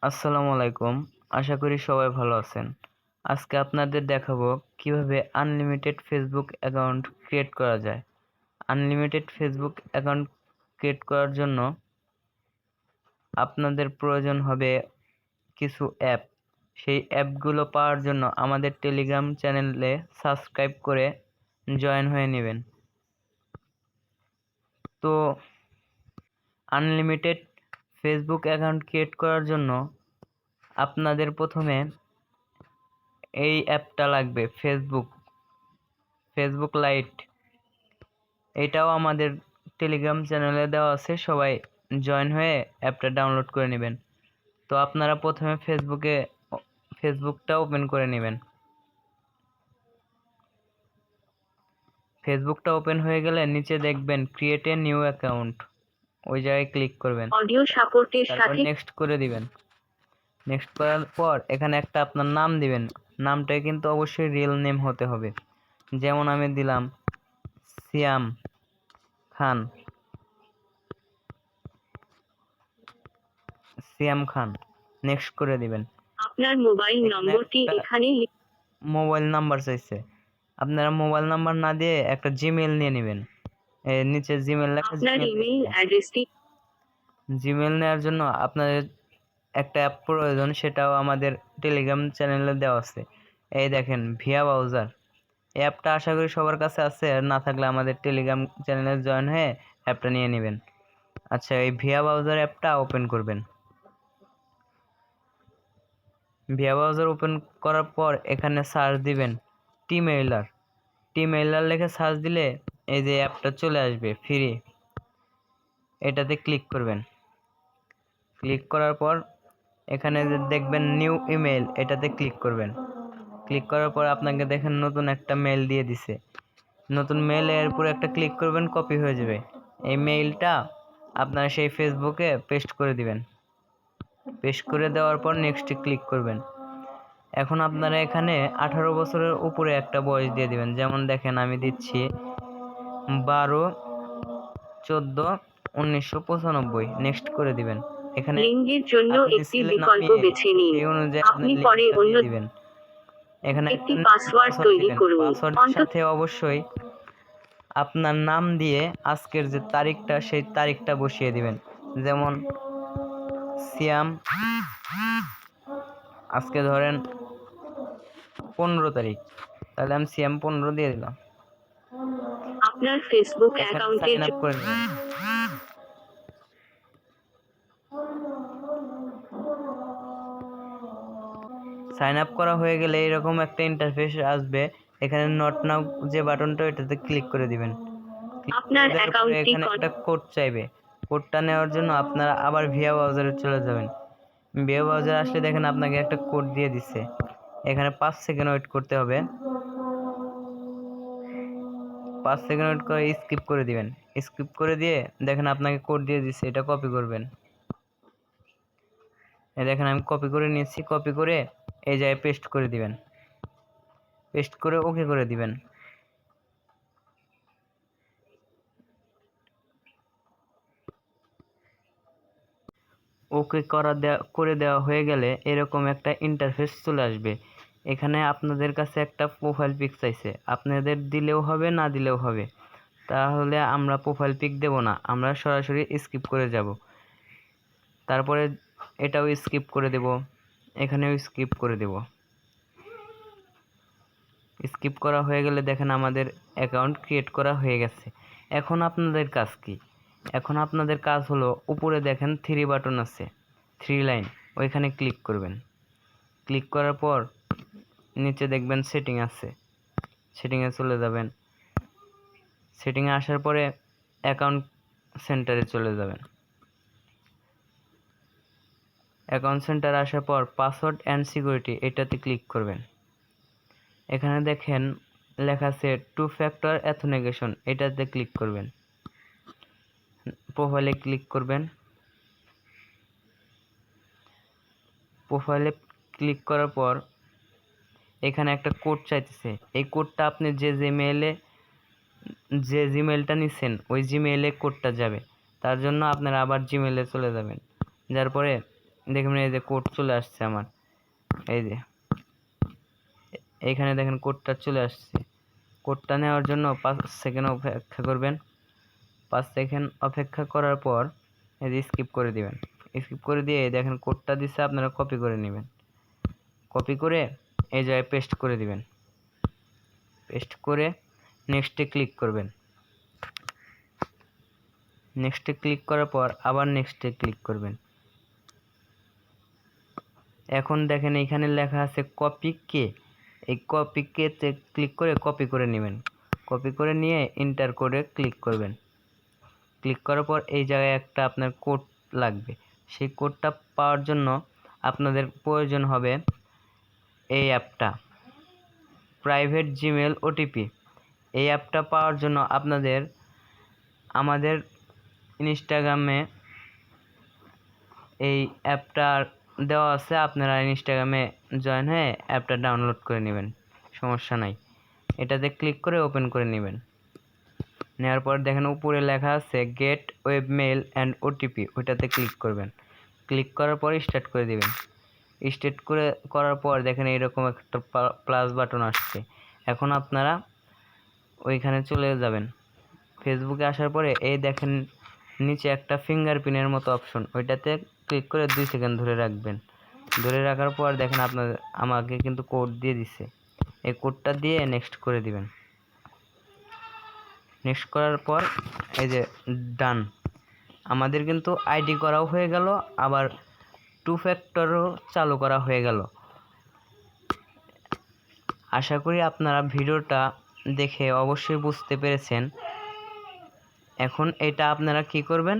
আসসালামু আলাইকুম। আশা করি সবাই ভালো আছেন। আজকে আপনাদের দেখাবো কিভাবে আনলিমিটেড ফেসবুক অ্যাকাউন্ট ক্রিয়েট করা যায়। আনলিমিটেড ফেসবুক অ্যাকাউন্ট ক্রিয়েট করার জন্য আপনাদের প্রয়োজন হবে কিছু অ্যাপ। সেই অ্যাপগুলো পাওয়ার জন্য আমাদের টেলিগ্রাম চ্যানেলে সাবস্ক্রাইব করে জয়েন হয়ে নেবেন। তো আনলিমিটেড ফেসবুক অ্যাকাউন্ট ক্রিয়েট করার জন্য আপনাদের প্রথমে এই অ্যাপটা লাগবে, ফেসবুক লাইট। এটাও আমাদের টেলিগ্রাম চ্যানেলে দেওয়া আছে, সবাই জয়েন হয়ে অ্যাপটা ডাউনলোড করে নেবেন। তো আপনারা প্রথমে ফেসবুকটা ওপেন করে নেবেন। ফেসবুকটা ওপেন হয়ে গেলে নিচে দেখবেন ক্রিয়েট এ নিউ অ্যাকাউন্ট, ওই জায়গায় ক্লিক করবেন। অডিও সাপোর্টের তারপর সাথে নেক্সট করে দিবেন। নেক্সট করার পর এখানে একটা আপনার নাম দিবেন। নামটা কিন্তু অবশ্যই রিয়েল নেম হতে হবে। যেমন আমি দিলাম সিয়াম খান। নেক্সট করে দিবেন। আপনার মোবাইল নম্বরটি এখানে মোবাইল নাম্বার চাইছে, আপনারা মোবাইল নাম্বার না দিয়ে একটা জিমেল নিয়ে নেবেন। নিচে জিমেল লেখা, আপনার ইমেইল অ্যাড্রেসটি জিমেল নেওয়ার জন্য আপনাদের একটা অ্যাপ প্রয়োজন, সেটাও আমাদের টেলিগ্রাম চ্যানেলে দেওয়া আছে। এই দেখেন ভিয়া ব্রাউজার, এই অ্যাপটা আশা করি সবার কাছে আছে, আর না থাকলে আমাদের টেলিগ্রাম চ্যানেলে জয়েন হয়ে অ্যাপটা নিয়ে নেবেন। আচ্ছা, এই ভিয়া ব্রাউজার অ্যাপটা ওপেন করবেন। ভিয়া ব্রাউজার ওপেন করার পর এখানে সার্চ দিবেন টিমেইলার লিখে সার্চ দিলে এই যে অ্যাপটা চলে আসবে ফ্রি। এটাতে ক্লিক করবেন। ক্লিক করার পর এখানে যে দেখবেন নিউ ইমেল, এটাতে ক্লিক করবেন। ক্লিক করার পর আপনাকে দেখেন নতুন একটা মেল দিয়ে দিছে। নতুন মেল এর উপর একটা ক্লিক করবেন, কপি হয়ে যাবে। এই মেইলটা আপনারা সেই ফেসবুকে পেস্ট করে দিবেন। পেস্ট করে দেওয়ার পর নেক্সটে ক্লিক করবেন। এখন আপনারা এখানে 18 বছরের উপরে একটা বয়স দিয়ে দিবেন। যেমন দেখেন আমি দিচ্ছি 12/14/1995। নেক্সট করে দিবেন। এখানে লিঙ্গের জন্য আপনি একটি ছেলে না বিকল্প মেয়ে বেছে নিন। সেই অনুযায়ী আপনি আপনার পরে লিঙ্কটা অন্য দিয়ে দিবেন। এখানে একটি একটা পাসওয়ার্ড পাসওয়ার্ড তৈরি দিবেন। করুন। পাসওয়ার্ডের অন্তত সাথে অবশ্যই আপনার নাম দিয়ে আজকের যে তারিখটা, সেই তারিখটা বসিয়ে দিবেন। যেমন সিয়াম, আজকে ধরেন 15 তারিখ, তাহলে আমি সিয়াম 15 দিয়ে দিলাম। আপনার ফেসবুক এখানে অ্যাকাউন্টের সাইন আপ করে নেবেন। সাইন আপ করা হয়ে গেলে এরকম একটা ইন্টারফেস আসবে। এখানে নট নাও যে বাটনটা, এটাতে ক্লিক করে দিবেন। আপনার দেওয়ার পরে অ্যাকাউন্টটি এখানে একটা কোড চাইবে। কোডটা নেওয়ার জন্য আপনারা আবার ভিয়া ব্রাউজারে চলে যাবেন। ভিয়া ব্রাউজারে আসলে দেখেন আপনাকে একটা কোড দিয়ে দিচ্ছে। এখানে 5 সেকেন্ড ওয়েট করতে হবে। 5 সেকেন্ড ওয়েট করে স্কিপ করে দিবেন। স্কিপ করে দিয়ে দেখেন আপনাকে কোড দিয়ে দিচ্ছে, এটা কপি করবেন। এই দেখেন আমি কপি করে নিয়েছি। কপি করে এই জায়গায় পেস্ট করে দিবেন। পেস্ট করে ওকে করে দিবেন। ওকে করে দেওয়া হয়ে গেলে এরকম একটা ইন্টারফেস চলে আসবে। এখানে আপনাদের কাছে একটা প্রোফাইল পিক চাইছে, আপনাদের দিলেও হবে না দিলেও হবে। তাহলে আমরা প্রোফাইল পিক দেব না, আমরা সরাসরি স্কিপ করে যাব। তারপরে এটাও স্কিপ করে দেব, এখানেও স্কিপ করে দেব। স্কিপ করা হয়ে গেলে দেখেন আমাদের অ্যাকাউন্ট ক্রিয়েট করা হয়ে গেছে। এখন আপনাদের কাজ কি? এখন আপনাদের কাজ হলো, উপরে দেখেন 3 বাটন আছে, 3 লাইন, ওইখানে ক্লিক করবেন। ক্লিক করার পর নিচে দেখবেন সেটিং আছে, সেটিংয়ে চলে যাবেন। সেটিংয়ে আসার পরে অ্যাকাউন্ট সেন্টারে চলে যাবেন। অ্যাকাউন্ট সেন্টারে আসার পর পাসওয়ার্ড অ্যান্ড সিকিউরিটি, এটাতে ক্লিক করবেন। এখানে দেখেন লেখা আছে 2 ফ্যাক্টর অথেন্টিকেশন, এটাতে ক্লিক করবেন। প্রোফাইলে ক্লিক করবেন। প্রোফাইলে ক্লিক করার পর এখানে একটা কোড চাইতেছে। এই কোডটা আপনি যে জিমেলটা নিচ্ছেন ওই জিমেইলে কোডটা যাবে। তার জন্য আপনারা আবার জিমেইলে চলে যাবেন। যার পরে দেখবেন এই যে কোড চলে আসছে আমার, এই যে এইখানে দেখেন কোডটা চলে আসছে। কোডটা নেওয়ার জন্য 5 সেকেন্ড অপেক্ষা করবেন। 5 সেকেন্ড অপেক্ষা করার পর এই যে স্কিপ করে দিবেন। স্কিপ করে দিয়ে দেখেন কোডটা দিচ্ছে, আপনারা কপি করে নেবেন। কপি করে এই জায়গায় পেস্ট করে দিবেন। পেস্ট করে নেক্সটে ক্লিক করবেন। নেক্সটে ক্লিক করার পর আবার নেক্সটে ক্লিক করবেন। এখন দেখেন এইখানে লেখা আছে কপি কে। এই কপি কেতে ক্লিক করে কপি করে নেবেন। কপি করে নিয়ে এন্টার করে ক্লিক করবেন। ক্লিক করার পর এই জায়গায় একটা আপনার কোড লাগবে। সেই কোডটা পাওয়ার জন্য আপনাদের প্রয়োজন হবে এই অ্যাপটা, প্রাইভেট জিমেল ওটিপি। এই অ্যাপটা পাওয়ার জন্য আপনাদের আমাদের ইনস্টাগ্রামে এই অ্যাপটা দেওয়া আছে, আপনারা ইনস্টাগ্রামে জয়েন হয়ে অ্যাপটা ডাউনলোড করে নেবেন, সমস্যা নাই। এটাতে ক্লিক করে ওপেন করে নেবেন। নেওয়ার পর দেখেন উপরে লেখা আছে get web mail and OTP, ওইটাতে ক্লিক করবেন। ক্লিক করার পর স্টার্ট করে দিবেন। স্টার্ট করার পর দেখেন এইরকম একটা প্লাস বাটন আসছে। এখন আপনারা ওইখানে চলে যাবেন। ফেসবুকে আসার পরে এই দেখেন নিচে একটা ফিঙ্গারপ্রিন্টের মতো অপশন, ওইটাতে ক্লিক করে 2 সেকেন্ড ধরে রাখবেন। ধরে রাখার পর দেখেন আমাকে কিন্তু কোড দিয়ে দিছে, এই কোডটা দিয়ে নেক্সট করে দিবেন। নেক্সট করার পর এই যে ডান, আমাদের কিন্তু আইডি করাও হয়ে গেল, আবার 2 ফ্যাক্টরও চালু করা হয়ে গেল। আশা করি আপনারা ভিডিওটা দেখে অবশ্যই বুঝতে পেরেছেন। এখন এটা আপনারা কি করবেন,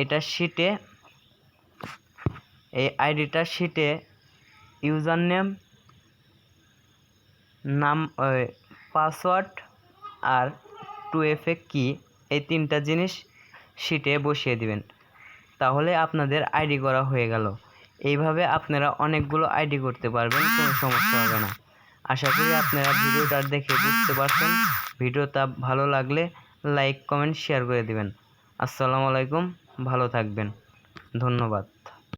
এটা শিটে, এই আইডিটা শিটে ইউজার নেম, নাম, পাসওয়ার্ড আর 2FA কি, এই 3টা জিনিস শিটে বসিয়ে দিবেন। তাহলে আপনাদের আইডি করা হয়ে গেল। এইভাবে আপনারা অনেকগুলো আইডি করতে পারবেন, কোনো সমস্যা হবে না। আশা করি আপনারা ভিডিওটা দেখে বুঝতে পারছেন। ভিডিওটা ভালো লাগলে লাইক কমেন্ট শেয়ার করে দিবেন। আসসালামু আলাইকুম, ভালো থাকবেন, ধন্যবাদ।